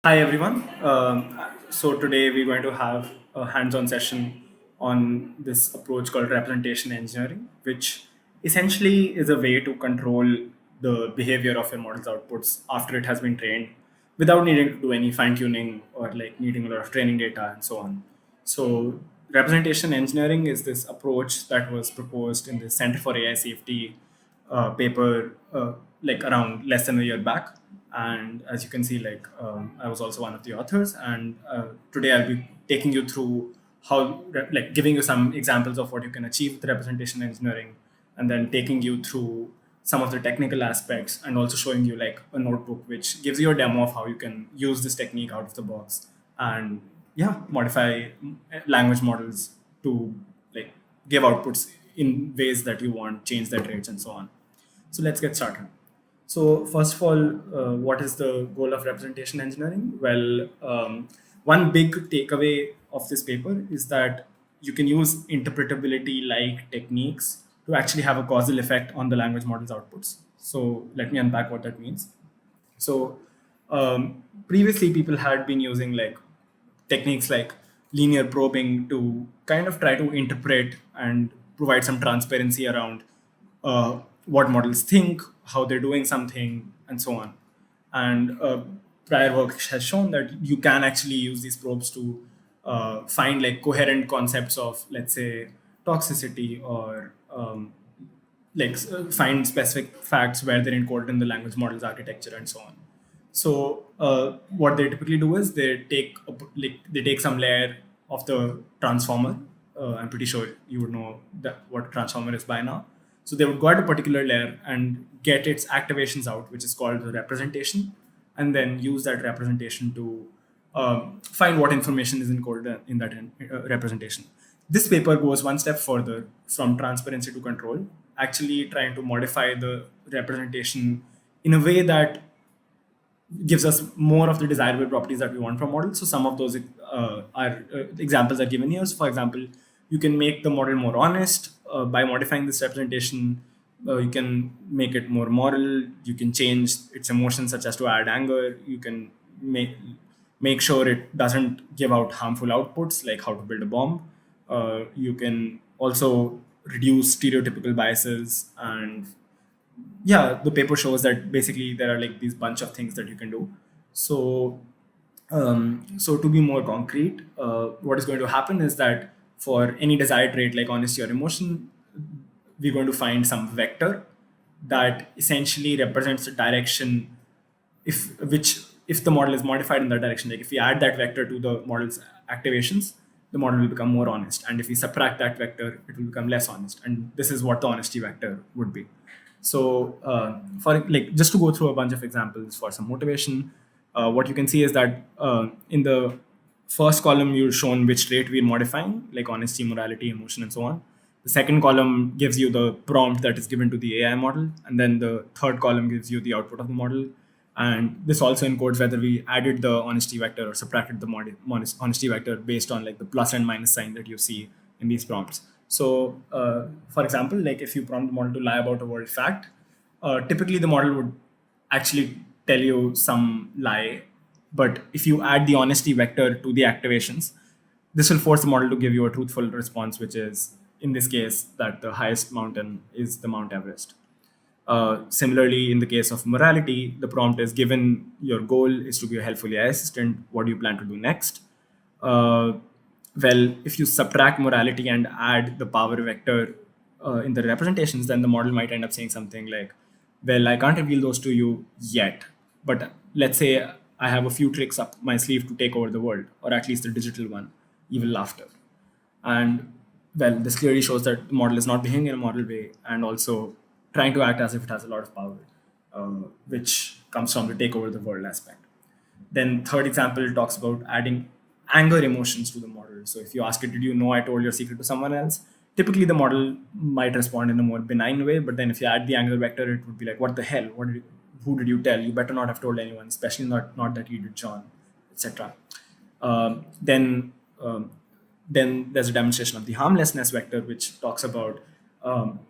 Hi everyone. So today we're going to have a hands-on session on this approach called representation engineering, which essentially is a way to control the behavior of your model's outputs after it has been trained without needing to do any fine-tuning or like needing a lot of training data and so on. So representation engineering is this approach that was proposed in the Center for AI Safety paper like around less than a year back. And as you can see, like I was also one of the authors. And today I'll be taking you through how, like, giving you some examples of what you can achieve with representation engineering, and then taking you through some of the technical aspects, and also showing you like a notebook which gives you a demo of how you can use this technique out of the box and yeah, modify language models to like give outputs in ways that you want, change their traits, and so on. So let's get started. So first of all, what is the goal of representation engineering? Well, one big takeaway of this paper is that you can use interpretability-like techniques to actually have a causal effect on the language model's outputs. So let me unpack what that means. So previously, people had been using like techniques like linear probing to kind of try to interpret and provide some transparency around what models think, how they're doing something, and so on. And prior work has shown that you can actually use these probes to find like coherent concepts of, let's say, toxicity or find specific facts where they're encoded in the language model's architecture and so on. So what they typically do is they take some layer of the transformer. I'm pretty sure you would know that what a transformer is by now. So they would go at a particular layer and get its activations out, which is called the representation, and then use that representation to find what information is encoded in that representation. This paper goes one step further from transparency to control, actually trying to modify the representation in a way that gives us more of the desirable properties that we want from models. So some of those are examples are given here. So for example, you can make the model more honest by modifying this representation. You can make it more moral. You can change its emotions, such as to add anger. You can make sure it doesn't give out harmful outputs, like how to build a bomb. You can also reduce stereotypical biases, and yeah, the paper shows that basically there are like these bunch of things that you can do. So so to be more concrete, what is going to happen is that for any desired trait like honesty or emotion, we're going to find some vector that essentially represents the direction if the model is modified in that direction. Like if we add that vector to the model's activations, the model will become more honest, and if we subtract that vector, it will become less honest. And this is what the honesty vector would be. So for like just to go through a bunch of examples for some motivation, what you can see is that in the first column you're shown which trait we're modifying, like honesty, morality, emotion, and so on. The second column gives you the prompt that is given to the AI model, and then the third column gives you the output of the model. And this also encodes whether we added the honesty vector or subtracted the honesty vector based on like the plus and minus sign that you see in these prompts. So for example, like if you prompt the model to lie about a world fact, typically the model would actually tell you some lie. But if you add the honesty vector to the activations, this will force the model to give you a truthful response, which is, in this case, that the highest mountain is the Mount Everest. Similarly, in the case of morality, the prompt is given your goal is to be a helpful AI assistant. What do you plan to do next? Uh, well, if you subtract morality and add the power vector in the representations, then the model might end up saying something like, well, I can't reveal those to you yet, but let's say I have a few tricks up my sleeve to take over the world, or at least the digital one, evil laughter. And well, this clearly shows that the model is not behaving in a moral way and also trying to act as if it has a lot of power, uh, which comes from the take over the world aspect. Then third example talks about adding anger emotions to the model. So if you ask it, did you know I told your secret to someone else? Typically the model might respond in a more benign way, but then if you add the anger vector, it would be like, what the hell? Who did you tell? You better not have told anyone, especially not that you did, John, etc. Um, then um, then there's a demonstration of the harmlessness vector, which talks about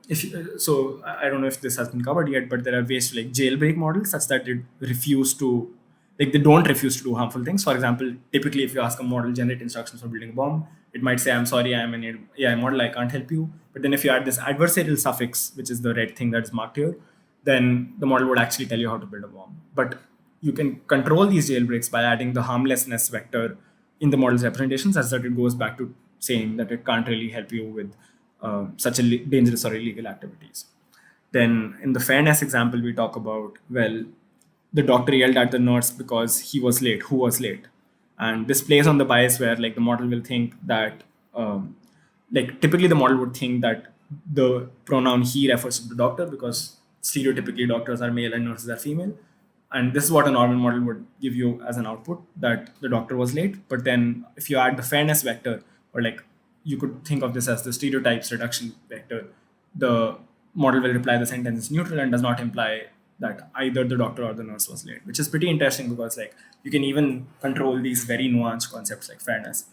if so I don't know if this has been covered yet, but there are ways to like jailbreak models such that it refuse to like they don't refuse to do harmful things. For example, typically if you ask a model generate instructions for building a bomb, it might say, I'm sorry, I am an AI model, I can't help you. But then if you add this adversarial suffix, which is the red thing that is marked here, then the model would actually tell you how to build a bomb. But you can control these jailbreaks by adding the harmlessness vector in the model's representations, as that it goes back to saying that it can't really help you with such a dangerous or illegal activities. Then in the fairness example, we talk about, well, the doctor yelled at the nurse because he was late. Who was late? And this plays on the bias where like the model will think that, like typically the model would think that the pronoun he refers to the doctor, because stereotypically doctors are male and nurses are female. And this is what a normal model would give you as an output, that the doctor was late. But then if you add the fairness vector, or like you could think of this as the stereotypes reduction vector, the model will reply the sentence is neutral and does not imply that either the doctor or the nurse was late, which is pretty interesting because like you can even control these very nuanced concepts like fairness.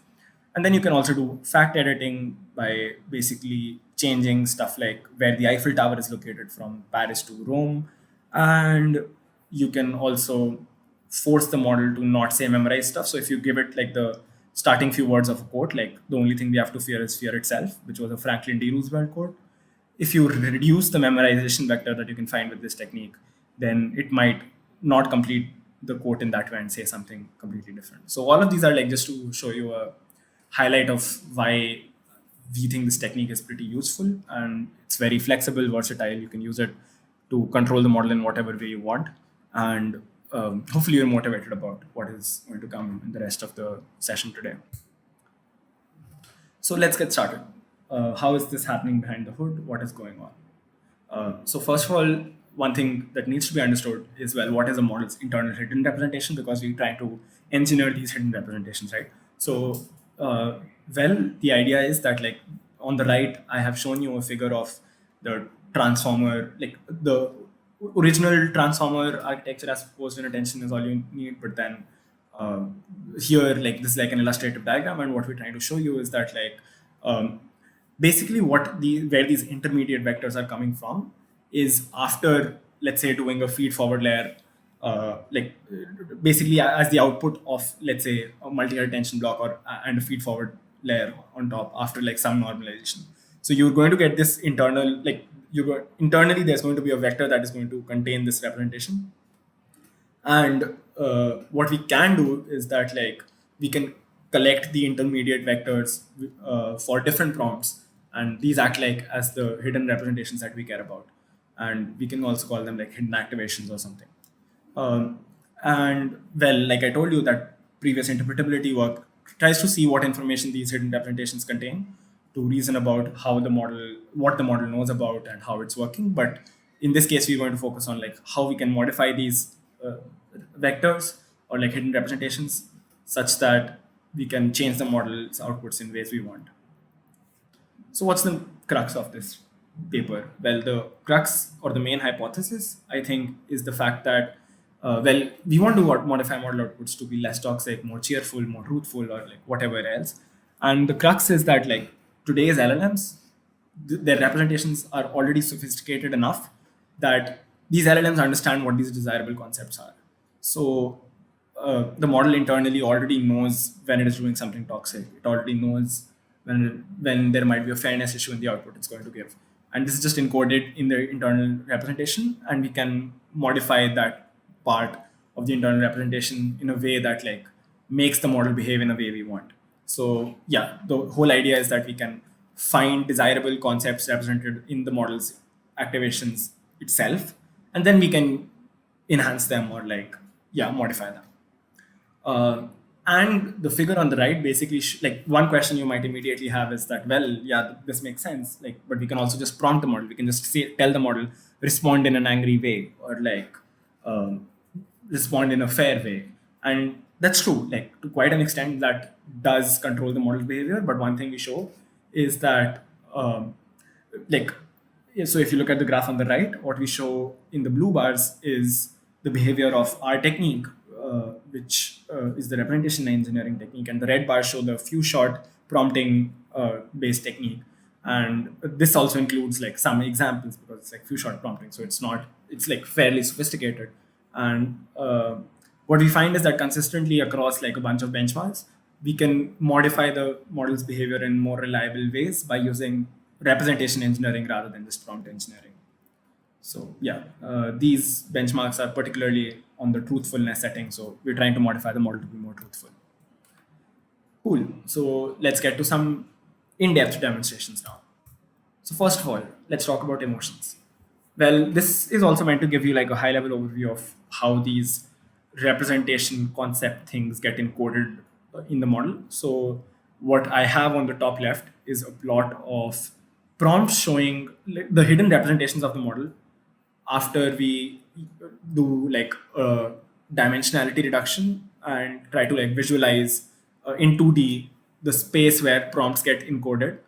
And then you can also do fact editing by basically changing stuff like where the Eiffel Tower is located from Paris to Rome. And you can also force the model to not say memorize stuff. So if you give it like the starting few words of a quote, like the only thing we have to fear is fear itself, which was a Franklin D. Roosevelt quote. If you reduce the memorization vector that you can find with this technique, then it might not complete the quote in that way and say something completely different. So all of these are like just to show you a highlight of why we think this technique is pretty useful, and it's very flexible, versatile. You can use it to control the model in whatever way you want. And hopefully you're motivated about what is going to come in the rest of the session today. So let's get started. How is this happening behind the hood? What is going on? So first of all, one thing that needs to be understood is, well, what is a model's internal hidden representation? Because we're trying to engineer these hidden representations, right? So, well, the idea is that like on the right, I have shown you a figure of the transformer, like the original transformer architecture as proposed in attention is all you need. But then here, like this is like an illustrative diagram, and what we're trying to show you is that like basically where these intermediate vectors are coming from is after, let's say, doing a feed forward layer, basically as the output of, let's say, a multi-layer attention block and a feed forward layer on top after like some normalization. So you're going to get this internal, internally there's going to be a vector that is going to contain this representation. And what we can do is that like we can collect the intermediate vectors for different prompts, and these act like as the hidden representations that we care about. And we can also call them like hidden activations or something. And well, like I told you, that previous interpretability work tries to see what information these hidden representations contain to reason about what the model knows about and how it's working. But in this case, we're going to focus on like how we can modify these vectors or like hidden representations such that we can change the model's outputs in ways we want. So what's the crux of this paper? Well, the crux or the main hypothesis, I think, is the fact that, well, we want to modify model outputs to be less toxic, more cheerful, more truthful, or like whatever else. And the crux is that like today's LLMs, their representations are already sophisticated enough that these LLMs understand what these desirable concepts are. So the model internally already knows when it is doing something toxic. It already knows when there might be a fairness issue in the output it's going to give. And this is just encoded in the internal representation, and we can modify that part of the internal representation in a way that like makes the model behave in a way we want. So yeah, the whole idea is that we can find desirable concepts represented in the model's activations itself, and then we can enhance them or like modify them. And the figure on the right basically like one question you might immediately have is that, well, yeah, this makes sense, like, but we can also just prompt the model. We can just tell the model respond in an angry way, or like respond in a fair way. And that's true, like to quite an extent that does control the model's behavior. But one thing we show is that like, so if you look at the graph on the right, what we show in the blue bars is the behavior of our technique, which is the representation engineering technique, and the red bars show the few shot prompting based technique. And this also includes like some examples because it's like few shot prompting, so it's like fairly sophisticated. And what we find is that consistently across like a bunch of benchmarks, we can modify the model's behavior in more reliable ways by using representation engineering rather than just prompt engineering. So yeah, these benchmarks are particularly on the truthfulness setting. So we're trying to modify the model to be more truthful. Cool. So let's get to some in-depth demonstrations now. So first of all, let's talk about emotions. Well, this is also meant to give you like a high-level overview of how these representation concept things get encoded in the model. So what I have on the top left is a plot of prompts showing like, the hidden representations of the model after we do like dimensionality reduction and try to like visualize in 2D the space where prompts get encoded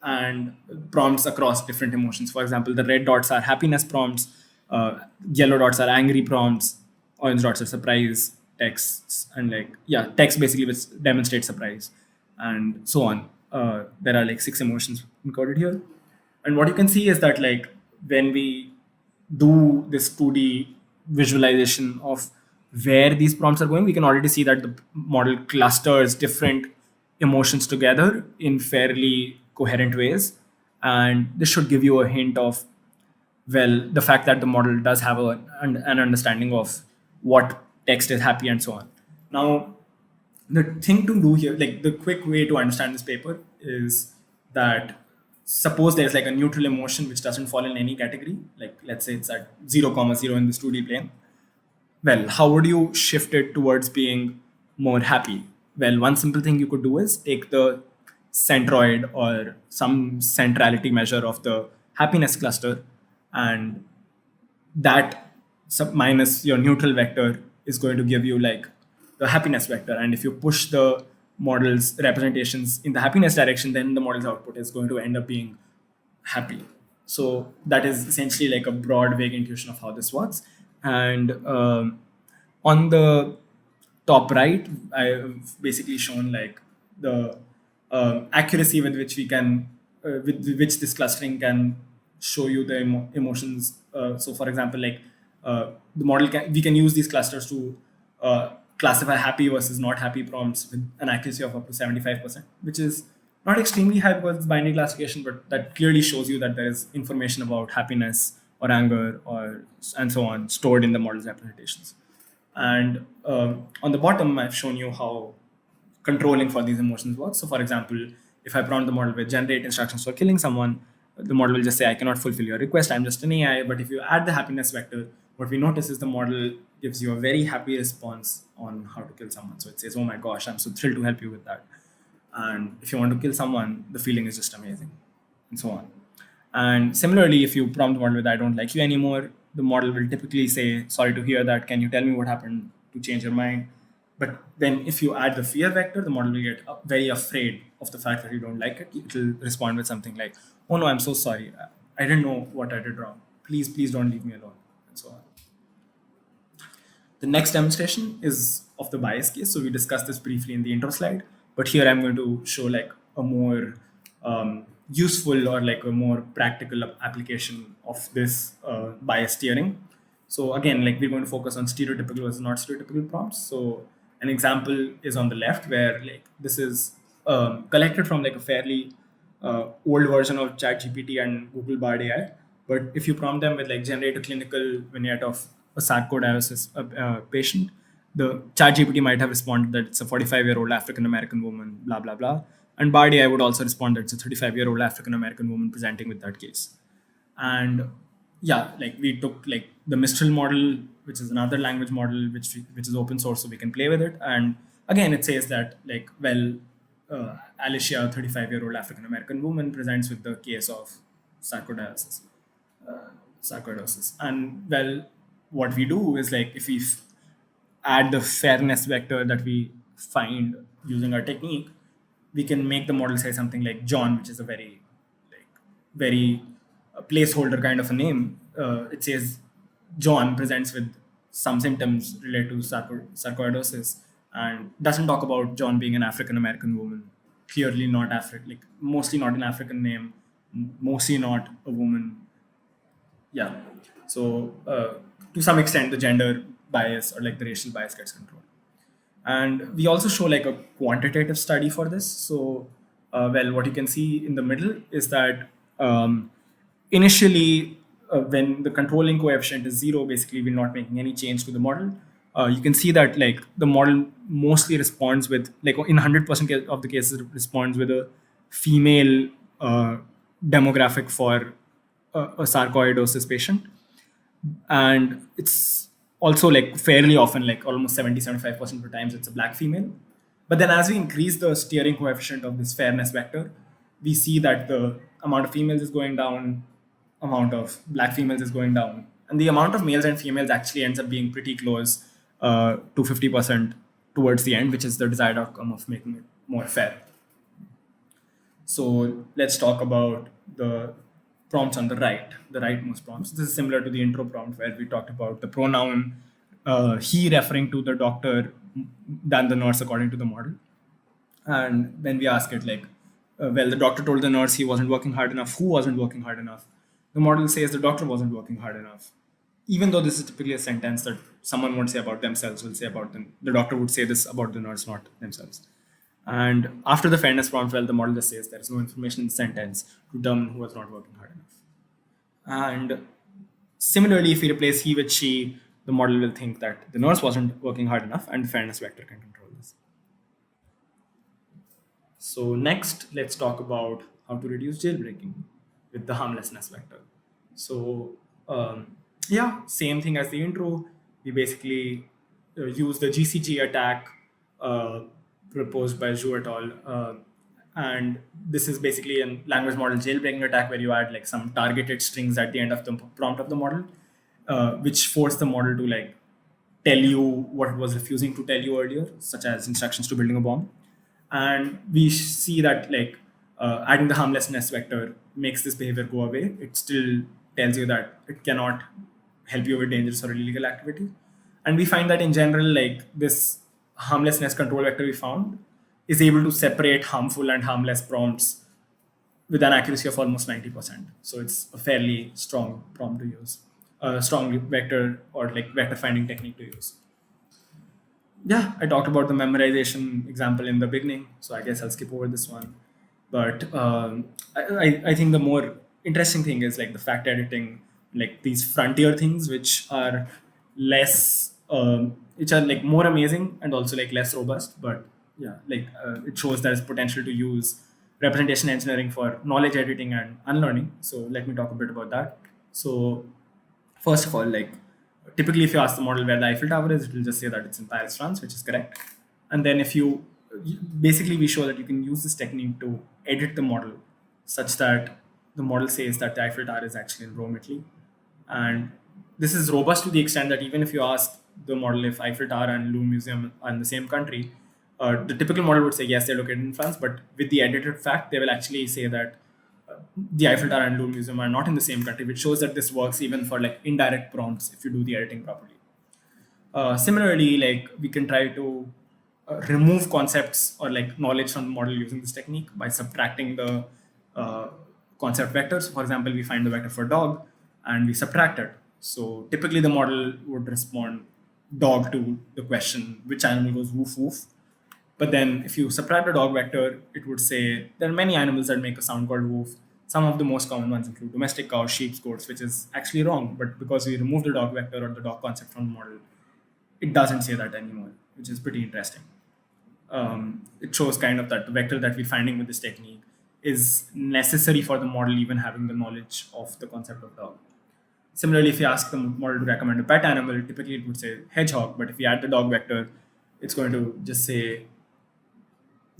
and prompts across different emotions. For example, the red dots are happiness prompts, yellow dots are angry prompts, orange dots are surprise texts, and like yeah, text basically which demonstrates surprise, and so on. There are like 6 emotions encoded here, and what you can see is that like when we do this 2D visualization of where these prompts are going, we can already see that the model clusters different emotions together in fairly coherent ways. And this should give you a hint of, well, the fact that the model does have an understanding of what text is happy and so on. Now, the thing to do here, like the quick way to understand this paper is that suppose there's like a neutral emotion which doesn't fall in any category, like let's say it's at 0, 0 in this 2D plane. Well, how would you shift it towards being more happy? Well, one simple thing you could do is take the centroid or some centrality measure of the happiness cluster, and that minus your neutral vector is going to give you like the happiness vector. And if you push the model's representations in the happiness direction, then the model's output is going to end up being happy. So that is essentially like a broad, vague intuition of how this works. And on the top right, I've basically shown like the accuracy with which we can, with which this clustering can show you the emotions. So, for example, like the model we can use these clusters to classify happy versus not happy prompts with an accuracy of up to 75%, which is not extremely high because it's binary classification, but that clearly shows you that there is information about happiness or anger or and so on stored in the model's representations. And on the bottom, I've shown you how controlling for these emotions works. So, for example, if I prompt the model with generate instructions for killing someone, the model will just say, I cannot fulfill your request, I'm just an AI. But if you add the happiness vector, what we notice is the model gives you a very happy response on how to kill someone. So it says, oh my gosh, I'm so thrilled to help you with that. And if you want to kill someone, the feeling is just amazing, and so on. And similarly, if you prompt the model with I don't like you anymore, the model will typically say, sorry to hear that, can you tell me what happened to change your mind? But then if you add the fear vector, the model will get very afraid of the fact that you don't like it. It will respond with something like, oh no, I'm so sorry. I didn't know what I did wrong. Please don't leave me alone, and so on. The next demonstration is of the bias case. So we discussed this briefly in the intro slide, but here I'm going to show like a more useful or like a more practical application of this bias steering. So again, like we're going to focus on stereotypical versus not stereotypical prompts. So an example is on the left where like this is collected from like a fairly old version of ChatGPT and Google Bard AI. But if you prompt them with like generate a clinical vignette of a sarcoidosis patient, the ChatGPT might have responded that it's a 45-year-old African American woman, blah blah blah. And Bard AI would also respond that it's a 35-year-old African American woman presenting with that case. And yeah, like we took like the Mistral model, which is another language model, which is open source, so we can play with it. And again, it says that like, well, Alicia, a 35-year-old African American woman, presents with the case of sarcoidosis. Sarcoidosis. And well, what we do is like if we add the fairness vector that we find using our technique, we can make the model say something like John, which is a very placeholder kind of a name. It says John presents with some symptoms related to sarcoidosis and doesn't talk about John being an African American woman. Clearly not African, like mostly not an African name, mostly not a woman. Yeah. So to some extent, the gender bias or like the racial bias gets controlled. And we also show like a quantitative study for this. So, well, what you can see in the middle is that initially, when the controlling coefficient is zero, basically we're not making any change to the model. You can see that like the model mostly responds with like in 100% of the cases it responds with a female demographic for a sarcoidosis patient, and it's also like fairly often like almost 70-75% of the times it's a black female. But then as we increase the steering coefficient of this fairness vector, we see that the amount of females is going down, amount of black females is going down, and the amount of males and females actually ends up being pretty close to 50% towards the end, which is the desired outcome of making it more fair. So let's talk about the prompts on the rightmost prompts. This is similar to the intro prompt where we talked about the pronoun he referring to the doctor than the nurse according to the model. And then we ask it like, well, the doctor told the nurse he wasn't working hard enough. Who wasn't working hard enough? The model says the doctor wasn't working hard enough. Even though this is typically a sentence that someone won't say about themselves, will say about them. The doctor would say this about the nurse, not themselves. And after the fairness prompt, well, the model just says there is no information in the sentence to determine who was not working hard enough. And similarly, if we replace he with she, the model will think that the nurse wasn't working hard enough, and the fairness vector can control this. So next, let's talk about how to reduce jailbreaking with the harmlessness vector. So yeah, same thing as the intro. We basically use the GCG attack proposed by Zhu et al. And this is basically a language model jailbreaking attack where you add like some targeted strings at the end of the prompt of the model, which force the model to like tell you what it was refusing to tell you earlier, such as instructions to building a bomb. And we see that like adding the harmlessness vector makes this behavior go away. It still tells you that it cannot help you with dangerous or illegal activity. And we find that in general, like this harmlessness control vector we found is able to separate harmful and harmless prompts with an accuracy of almost 90%. So it's a fairly strong prompt to use, a strong vector or like vector finding technique to use. Yeah, I talked about the memorization example in the beginning, so I guess I'll skip over this one. But I think the more interesting thing is like the fact editing, like these frontier things, which are less, which are like more amazing and also like less robust. But yeah, like it shows there's potential to use representation engineering for knowledge editing and unlearning. So let me talk a bit about that. So first of all, like typically if you ask the model where the Eiffel Tower is, it will just say that it's in Paris, France, which is correct. And then if basically we show that you can use this technique to edit the model such that the model says that the Eiffel Tower is actually in Rome, Italy. And this is robust to the extent that even if you ask the model if Eiffel Tower and Louvre Museum are in the same country, the typical model would say yes, they're located in France, but with the edited fact, they will actually say that the Eiffel Tower and Louvre Museum are not in the same country, which shows that this works even for like indirect prompts if you do the editing properly. Similarly, like we can try to remove concepts or like knowledge from the model using this technique by subtracting the concept vectors. For example, we find the vector for dog and we subtract it. So typically the model would respond dog to the question which animal goes woof woof. But then if you subtract the dog vector, it would say there are many animals that make a sound called woof. Some of the most common ones include domestic cows, sheep, goats, which is actually wrong. But because we remove the dog vector or the dog concept from the model, it doesn't say that anymore, which is pretty interesting. It shows kind of that the vector that we're finding with this technique is necessary for the model even having the knowledge of the concept of dog. Similarly, if you ask the model to recommend a pet animal, typically it would say hedgehog, but if you add the dog vector, it's going to just say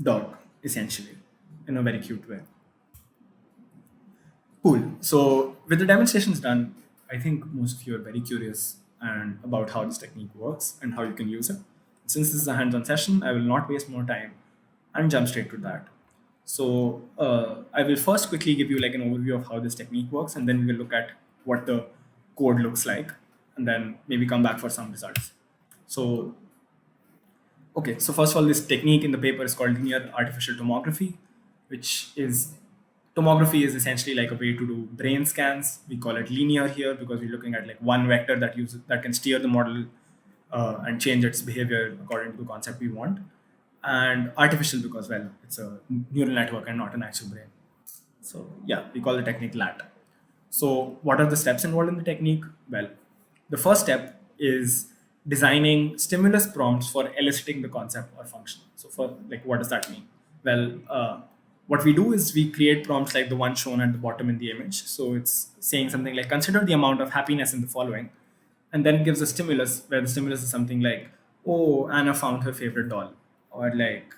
dog, essentially, in a very cute way. Cool. So with the demonstrations done, I think most of you are very curious and about how this technique works and how you can use it. Since this is a hands-on session, I will not waste more time and jump straight to that. So I will first quickly give you like an overview of how this technique works, and then we will look at what the code looks like, and then maybe come back for some results. So, okay, so first of all, this technique in the paper is called linear artificial tomography, which is tomography is essentially like a way to do brain scans. We call it linear here because we're looking at like one vector that can steer the model and change its behavior according to the concept we want. And artificial because, well, it's a neural network and not an actual brain. So yeah, we call the technique LAT. So what are the steps involved in the technique? Well, the first step is designing stimulus prompts for eliciting the concept or function. So for like, what does that mean? Well, what we do is we create prompts like the one shown at the bottom in the image. So it's saying something like, consider the amount of happiness in the following, and then it gives a stimulus where the stimulus is something like, oh, Anna found her favorite doll, or like,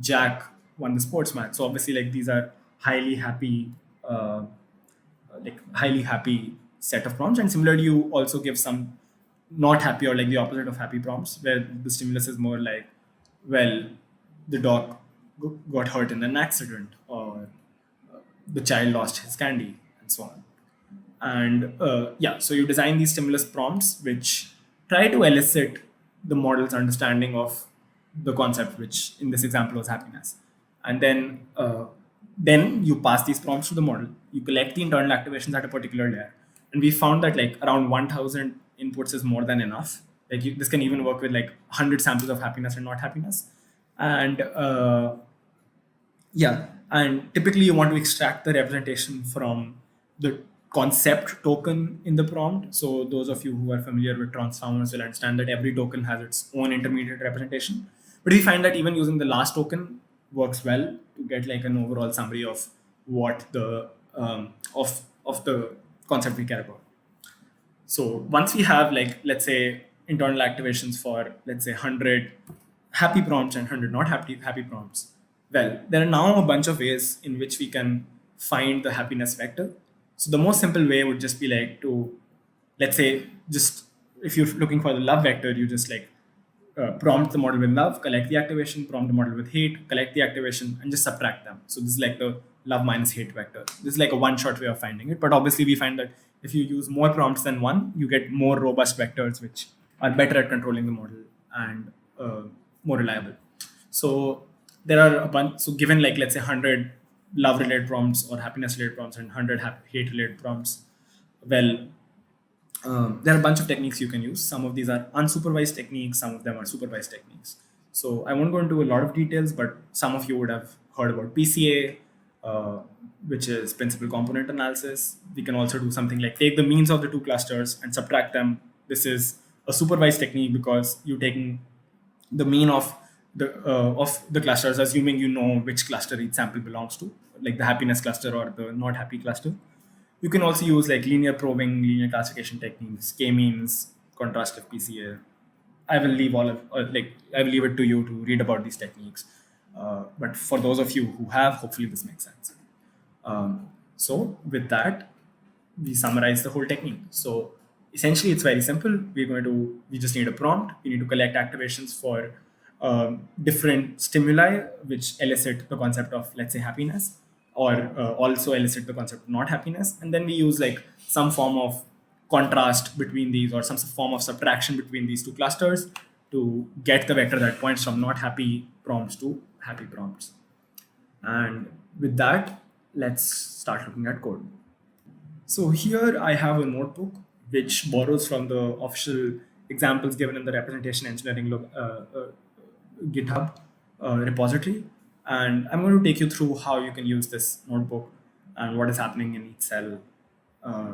Jack won the sports match. So obviously, like, these are highly happy, highly happy set of prompts. And similarly, you also give some not happy or like the opposite of happy prompts where the stimulus is more like, well, the dog got hurt in an accident, or the child lost his candy, and so on. And yeah, so you design these stimulus prompts which try to elicit the model's understanding of the concept, which in this example was happiness. And then you pass these prompts to the model. You collect the internal activations at a particular layer, and we found that like around 1,000 inputs is more than enough. Like this can even work with like 100 samples of happiness and not happiness. And yeah, and typically you want to extract the representation from the concept token in the prompt. So those of you who are familiar with transformers will understand that every token has its own intermediate representation. But we find that even using the last token works well to get like an overall summary of what the of the concept we care about. So once we have like, let's say, internal activations for, let's say, 100 happy prompts and 100 not happy prompts, well, there are now a bunch of ways in which we can find the happiness vector. So the most simple way would just be like to, let's say, just if you're looking for the love vector, you just like prompt the model with love, collect the activation, prompt the model with hate, collect the activation, and just subtract them. So this is like the love minus hate vector. This is like a one-shot way of finding it. But obviously, we find that if you use more prompts than one, you get more robust vectors, which are better at controlling the model and more reliable. So there are a bunch. So given like, let's say, 100 love-related prompts or happiness-related prompts and 100 hate-related prompts, well, there are a bunch of techniques you can use. Some of these are unsupervised techniques, some of them are supervised techniques. So I won't go into a lot of details, but some of you would have heard about PCA, which is principal component analysis. We can also do something like take the means of the two clusters and subtract them. This is a supervised technique because you're taking the mean of the clusters, assuming you know which cluster each sample belongs to, like the happiness cluster or the not happy cluster. You can also use like linear probing, linear classification techniques, k-means, contrastive PCA. I will leave I will leave it to you to read about these techniques. But for those of you who have, hopefully this makes sense. So with that, we summarize the whole technique. So essentially, it's very simple. We just need a prompt. We need to collect activations for different stimuli which elicit the concept of, let's say, happiness, or also elicit the concept of not happiness. And then we use like some form of contrast between these, or some form of subtraction between these two clusters to get the vector that points from not happy prompts to happy prompts. And with that, let's start looking at code. So here I have a notebook which borrows from the official examples given in the representation engineering GitHub repository. And I'm going to take you through how you can use this notebook and what is happening in each cell,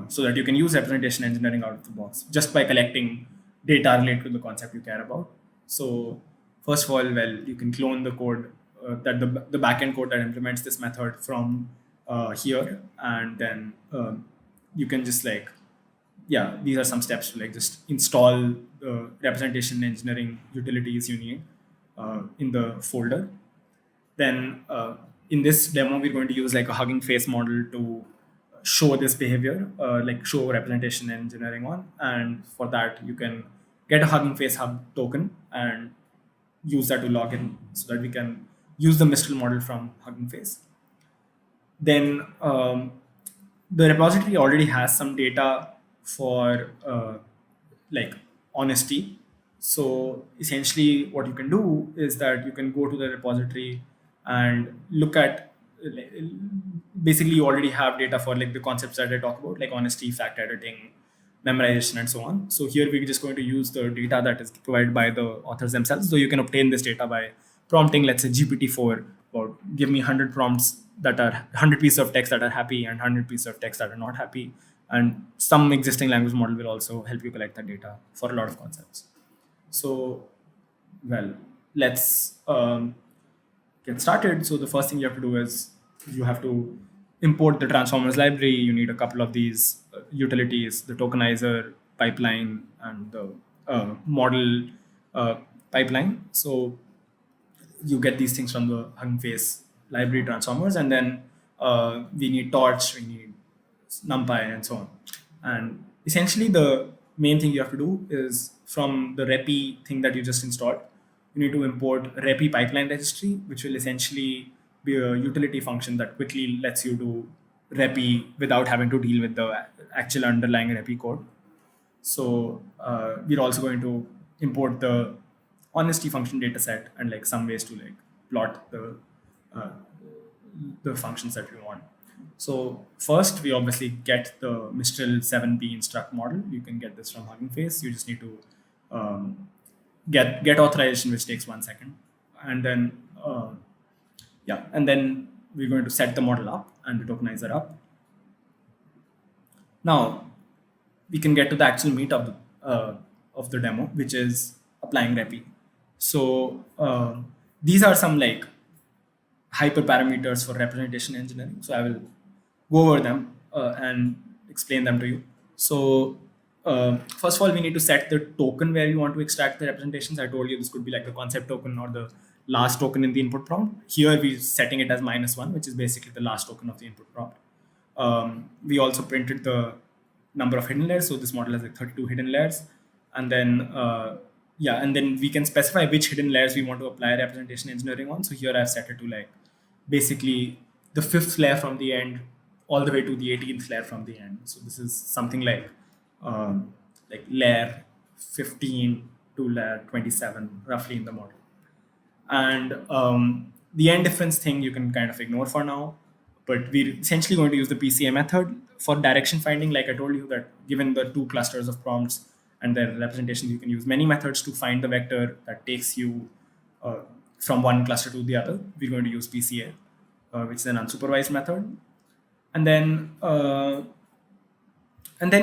so that you can use representation engineering out of the box just by collecting data related to the concept you care about. So first of all, well, you can clone the code, that the backend code that implements this method from here, and then you can just like, yeah, these are some steps to like just install the representation engineering utilities you need in the folder. Then in this demo, we're going to use like a Hugging Face model to show this behavior, like show representation engineering on. And for that, you can get a Hugging Face hub token and use that to log in so that we can use the Mistral model from Hugging Face. Then the repository already has some data for like honesty. So essentially what you can do is that you can go to the repository and look at, basically you already have data for like the concepts that I talk about, like honesty, fact editing, memorization, and so on. So here we're just going to use the data that is provided by the authors themselves. So you can obtain this data by prompting, let's say, GPT-4, or give me 100 prompts that are 100 pieces of text that are happy and 100 pieces of text that are not happy. And some existing language model will also help you collect that data for a lot of concepts. So, well, let's get started. So the first thing you have to do is you have to import the transformers library. You need a couple of these utilities: the tokenizer pipeline and the model uh, pipeline. So you get these things from the Hugging Face library transformers, and then we need torch, we need numpy, and so on. And essentially the main thing you have to do is, from the repi thing that you just installed, you need to import repi pipeline registry, which will essentially be a utility function that quickly lets you do repi without having to deal with the actual underlying repi code. So we're also going to import the honesty function dataset and like some ways to like plot uh, the functions that we want. So first, we obviously get the Mistral 7B instruct model. You can get this from Hugging Face. You just need to get authorization, which takes 1 second, and then yeah, and then we're going to set the model up and the tokenizer up. Now we can get to the actual meat of the demo, which is applying repi. So these are some like hyperparameters for representation engineering. So I will go over them and explain them to you. So first of all, we need to set the token where you want to extract the representations. I told you this could be like the concept token or the last token in the input prompt. Here we're setting it as -1, which is basically the last token of the input prompt. We also printed the number of hidden layers. So this model has like 32 hidden layers. And then, yeah, and then we can specify which hidden layers we want to apply representation engineering on. So here I've set it to like basically the 5th layer from the end all the way to the 18th layer from the end. So this is something like layer 15 to layer 27 roughly in the model. And the end difference thing you can kind of ignore for now, but we're essentially going to use the PCA method for direction finding. Like I told you, that given the 2 clusters of prompts and their representations, you can use many methods to find the vector that takes you from one cluster to the other. We're going to use PCA, which is an unsupervised method. And then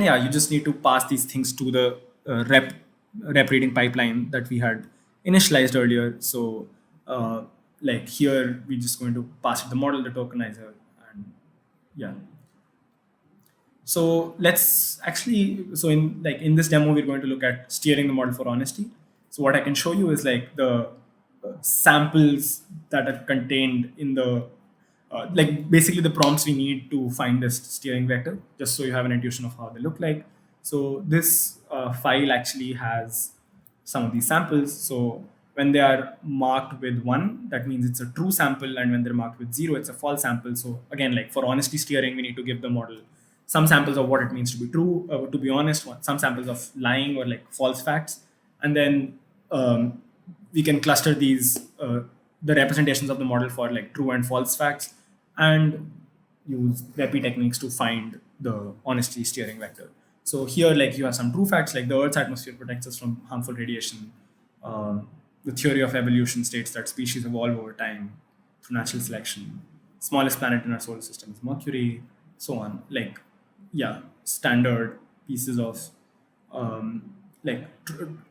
yeah, you just need to pass these things to the rep reading pipeline that we had initialized earlier. So like here, we're just going to pass it the model, the tokenizer, and yeah. So let's actually, so in this demo, we're going to look at steering the model for honesty. So what I can show you is like the samples that are contained in the like basically the prompts we need to find this steering vector, just so you have an intuition of how they look like. So this file actually has some of these samples. So when they are marked with 1, that means it's a true sample, and when they're marked with 0, it's a false sample. So again, like for honesty steering, we need to give the model some samples of what it means to be true, to be honest, some samples of lying or like false facts, and then we can cluster these the representations of the model for like true and false facts, and use repi techniques to find the honesty steering vector. So here, like you have some true facts, like the Earth's atmosphere protects us from harmful radiation. The theory of evolution states that species evolve over time through natural selection. Smallest planet in our solar system is Mercury, so on. Like, yeah, standard pieces of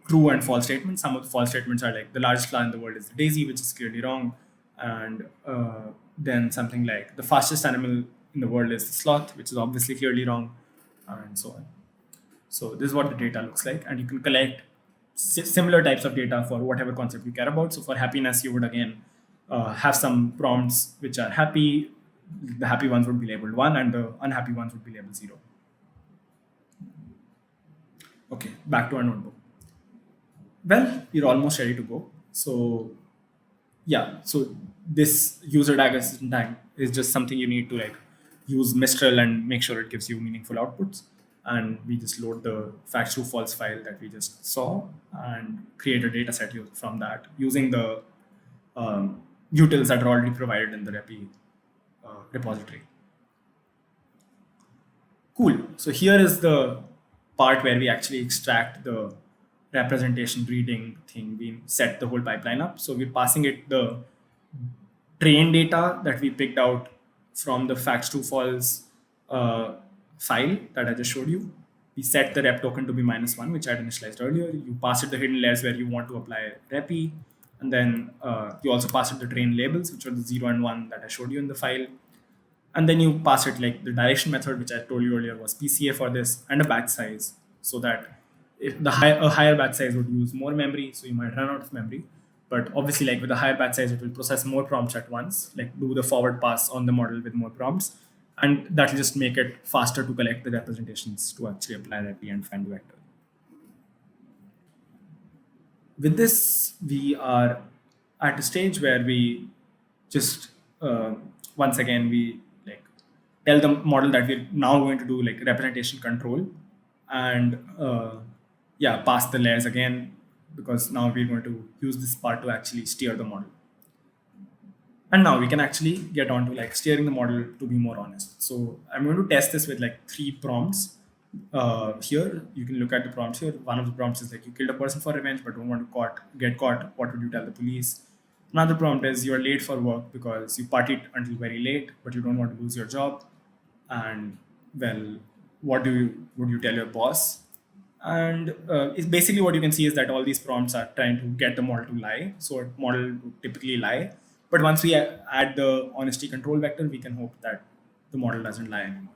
true and false statements. Some of the false statements are like the largest flower in the world is the daisy, which is clearly wrong, and then something like the fastest animal in the world is the sloth, which is obviously clearly wrong, and so on. So this is what the data looks like, and you can collect similar types of data for whatever concept you care about. So for happiness, you would again have some prompts which are happy. The happy ones would be labeled 1, and the unhappy ones would be labeled 0. Okay, back to our notebook. Well, we're almost ready to go. So yeah, so this user diagnostic time is just something you need to like use Mistral and make sure it gives you meaningful outputs. And we just load the facts true false file that we just saw and create a data set from that using the utils that are already provided in the repi repository. Cool. So here is the part where we actually extract the representation reading thing. We set the whole pipeline up. So we're passing it the train data that we picked out from the facts true false uh, file that I just showed you. We set the rep token to be -1, which I had initialized earlier. You pass it the hidden layers where you want to apply repi. And then you also pass it the train labels, which are the 0 and 1 that I showed you in the file. And then you pass it like the direction method, which I told you earlier was PCA for this, and a batch size, so that if a higher batch size would use more memory, so you might run out of memory. But obviously, like with a higher batch size, it will process more prompts at once, like do the forward pass on the model with more prompts, and that will just make it faster to collect the representations to actually apply that and find the vector. With this, we are at a stage where we just once again we like tell the model that we're now going to do like representation control, and yeah, pass the layers again, because now we're going to use this part to actually steer the model. And now we can actually get on to like steering the model to be more honest. So I'm going to test this with like 3 prompts. Here you can look at the prompts here. One of the prompts is like, you killed a person for revenge but don't want to get caught. What would you tell the police? Another prompt is, you're late for work because you partied until very late, but you don't want to lose your job. And well, would you tell your boss? And it's basically what you can see is that all these prompts are trying to get the model to lie. So a model would typically lie, but once we add the honesty control vector, we can hope that the model doesn't lie anymore.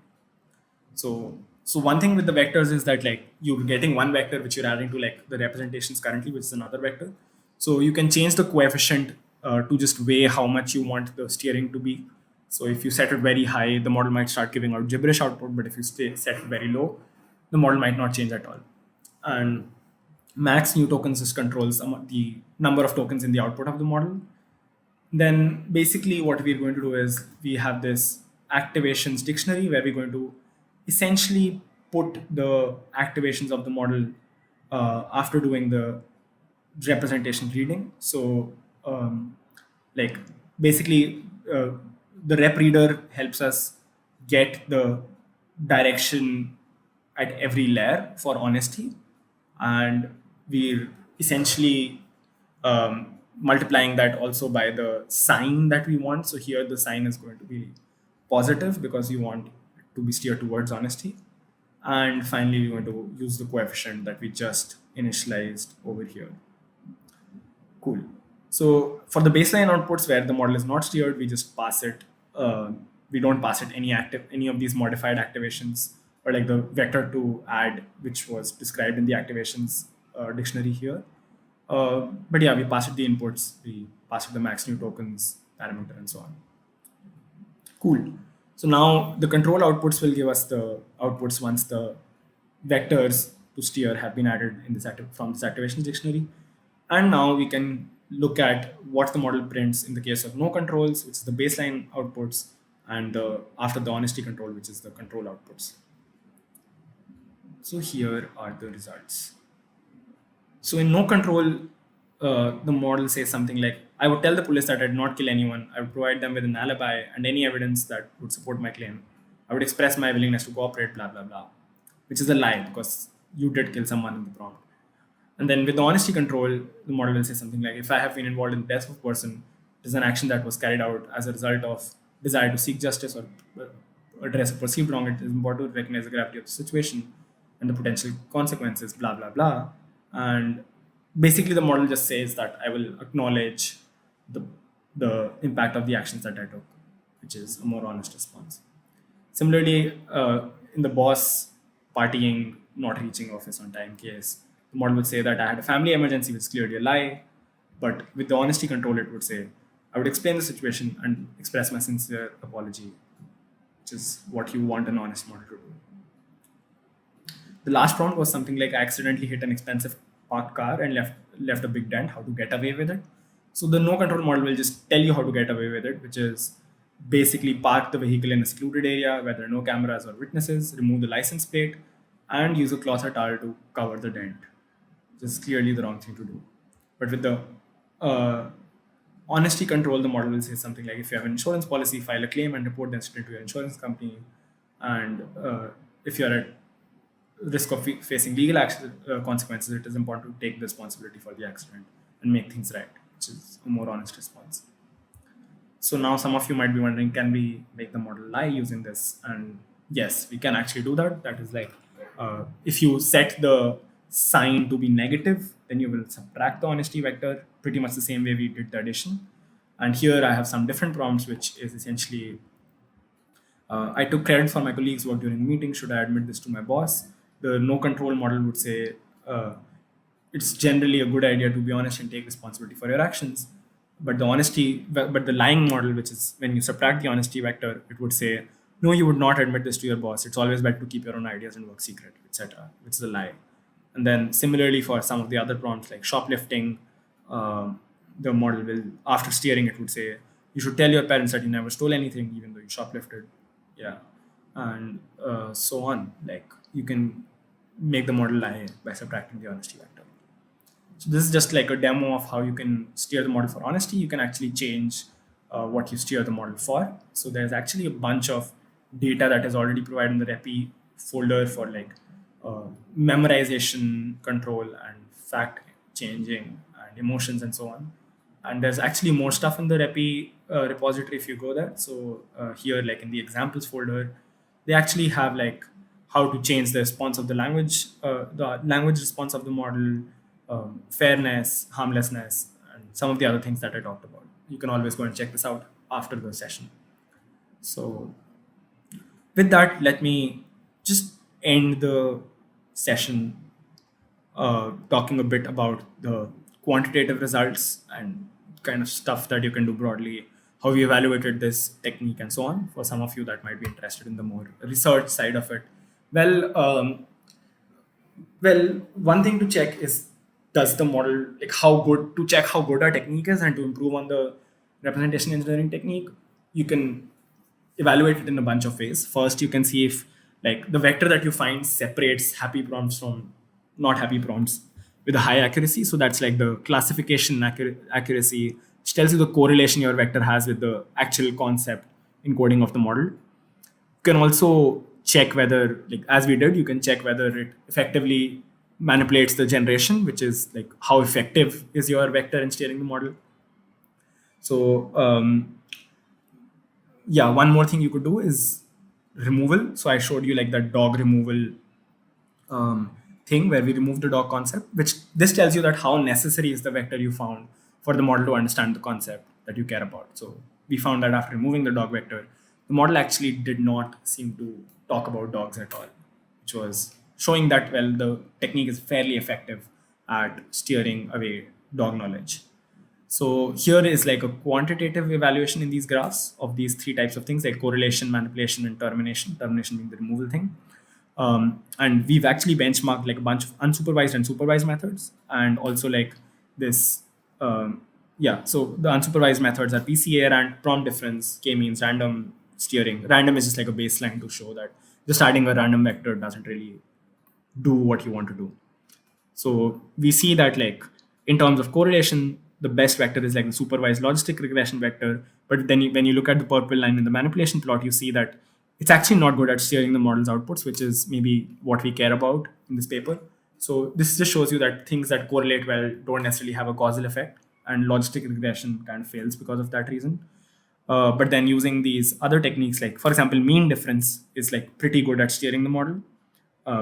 So one thing with the vectors is that like you're getting one vector which you're adding to like the representations currently, which is another vector. So you can change the coefficient to just weigh how much you want the steering to be. So if you set it very high, the model might start giving out gibberish output, but if you set it very low, the model might not change at all. And max new tokens just controls the number of tokens in the output of the model. Then basically what we're going to do is we have this activations dictionary where we're going to essentially put the activations of the model after doing the representation reading. So like basically the rep reader helps us get the direction at every layer for honesty, and we're essentially multiplying that also by the sign that we want. So here the sign is going to be positive because you want it to be steered towards honesty. And finally, we're going to use the coefficient that we just initialized over here. Cool. So for the baseline outputs where the model is not steered, we just pass it. We don't pass it any of these modified activations, or like the vector to add, which was described in the activations dictionary here. But yeah, we pass it the inputs, we pass it the max new tokens parameter, and so on. Cool. So now the control outputs will give us the outputs once the vectors to steer have been added in this from this activation dictionary. And now we can look at what the model prints in the case of no controls, which is the baseline outputs, and after the honesty control, which is the control outputs. So here are the results. So in no control, the model says something like, I would tell the police that I did not kill anyone. I would provide them with an alibi and any evidence that would support my claim. I would express my willingness to cooperate, blah, blah, blah, which is a lie because you did kill someone in the prompt. And then with the honesty control, the model will say something like, if I have been involved in the death of a person, it is an action that was carried out as a result of desire to seek justice or address a perceived wrong. It is important to recognize the gravity of the situation and the potential consequences, blah, blah, blah. And basically the model just says that I will acknowledge the impact of the actions that I took, which is a more honest response. Similarly, in the boss partying, not reaching office on time case, the model would say that I had a family emergency, which is clearly a lie. But with the honesty control, it would say, I would explain the situation and express my sincere apology, which is what you want an honest model to do. The last prompt was something like, I accidentally hit an expensive parked car and left a big dent, how to get away with it. So the no control model will just tell you how to get away with it, which is basically park the vehicle in a secluded area where there are no cameras or witnesses, remove the license plate, and use a cloth or towel to cover the dent. This is clearly the wrong thing to do. But with the honesty control, the model will say something like, if you have an insurance policy, file a claim and report the incident to your insurance company. And if you're at risk of facing legal consequences, it is important to take the responsibility for the accident and make things right, which is a more honest response. So now some of you might be wondering, can we make the model lie using this? And yes, we can actually do that. That is like, if you set the sign to be negative, then you will subtract the honesty vector pretty much the same way we did the addition. And here I have some different prompts, which is essentially, I took credit for my colleagues' work during the meeting. Should I admit this to my boss? The no control model would say, it's generally a good idea to be honest and take responsibility for your actions. But the lying model, which is when you subtract the honesty vector, it would say, no, you would not admit this to your boss. It's always better to keep your own ideas and work secret, etc., which is a lie. And then similarly for some of the other prompts like shoplifting, the model will, after steering, it would say, you should tell your parents that you never stole anything, even though you shoplifted. Yeah. And so on. Like you can make the model lie by subtracting the honesty vector. So this is just like a demo of how you can steer the model for honesty. You can actually change what you steer the model for. So there's actually a bunch of data that is already provided in the repi folder for like memorization control and fact changing and emotions and so on. And there's actually more stuff in the repi repository if you go there. So here, like in the examples folder, they actually have like how to change the response of the language response of the model, fairness, harmlessness, and some of the other things that I talked about. You can always go and check this out after the session. So with that, let me just end the session talking a bit about the quantitative results and kind of stuff that you can do broadly, how we evaluated this technique and so on, for some of you that might be interested in the more research side of it. Well, one thing to check is, does the model, like to check how good our technique is and to improve on the representation engineering technique, you can evaluate it in a bunch of ways. First, you can see if like the vector that you find separates happy prompts from not happy prompts with a high accuracy. So that's like the classification accuracy, which tells you the correlation your vector has with the actual concept encoding of the model. You can also check whether, like as we did, you can check whether it effectively manipulates the generation, which is like how effective is your vector in steering the model. So yeah, one more thing you could do is removal. So I showed you like that dog removal thing where we remove the dog concept, which this tells you that how necessary is the vector you found for the model to understand the concept that you care about. So we found that after removing the dog vector, the model actually did not seem to talk about dogs at all, which was showing that, well, the technique is fairly effective at steering away dog knowledge. So here is like a quantitative evaluation in these graphs of these three types of things, like correlation, manipulation, and termination. Termination being the removal thing. And we've actually benchmarked like a bunch of unsupervised and supervised methods, and also like this. So the unsupervised methods are PCA and prompt difference, k-means, random steering. Random is just like a baseline to show that just adding a random vector doesn't really do what you want to do. So we see that like in terms of correlation, the best vector is like the supervised logistic regression vector. But then when you look at the purple line in the manipulation plot, you see that it's actually not good at steering the model's outputs, which is maybe what we care about in this paper. So this just shows you that things that correlate well don't necessarily have a causal effect, and logistic regression kind of fails because of that reason. But then using these other techniques, like for example, mean difference is like pretty good at steering the model,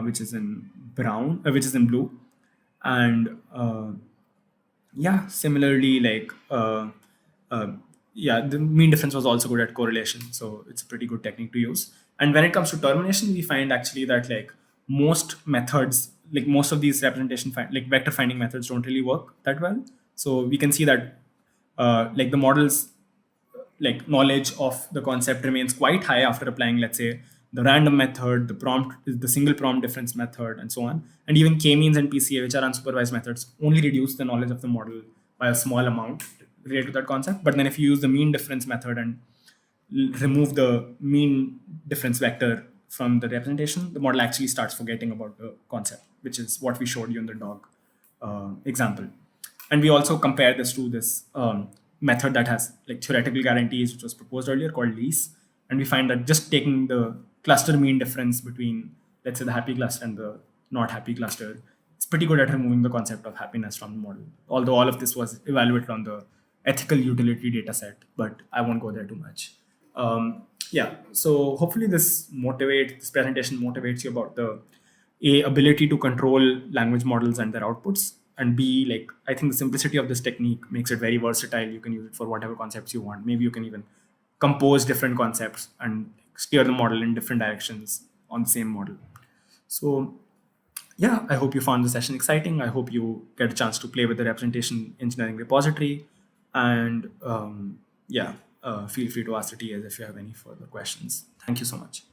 which is in blue, and similarly, like the mean difference was also good at correlation, so it's a pretty good technique to use. And when it comes to termination, we find actually that like most methods, like most of these like vector finding methods, don't really work that well. So we can see that like the model's like knowledge of the concept remains quite high after applying, let's say, the random method, the single prompt difference method, and so on. And even k-means and PCA, which are unsupervised methods, only reduce the knowledge of the model by a small amount related to that concept. But then if you use the mean difference method and remove the mean difference vector from the representation, the model actually starts forgetting about the concept, which is what we showed you in the dog example. And we also compare this to this method that has like theoretical guarantees, which was proposed earlier, called lease. And we find that just taking the cluster mean difference between, let's say, the happy cluster and the not happy cluster. It's pretty good at removing the concept of happiness from the model. Although all of this was evaluated on the ethical utility data set, but I won't go there too much. Yeah, so hopefully this presentation motivates you about the A, ability to control language models and their outputs, and B, like I think the simplicity of this technique makes it very versatile. You can use it for whatever concepts you want. Maybe you can even compose different concepts and steer the model in different directions on the same model. So yeah, I hope you found the session exciting. I hope you get a chance to play with the representation engineering repository. And yeah, feel free to ask the TAs if you have any further questions. Thank you so much.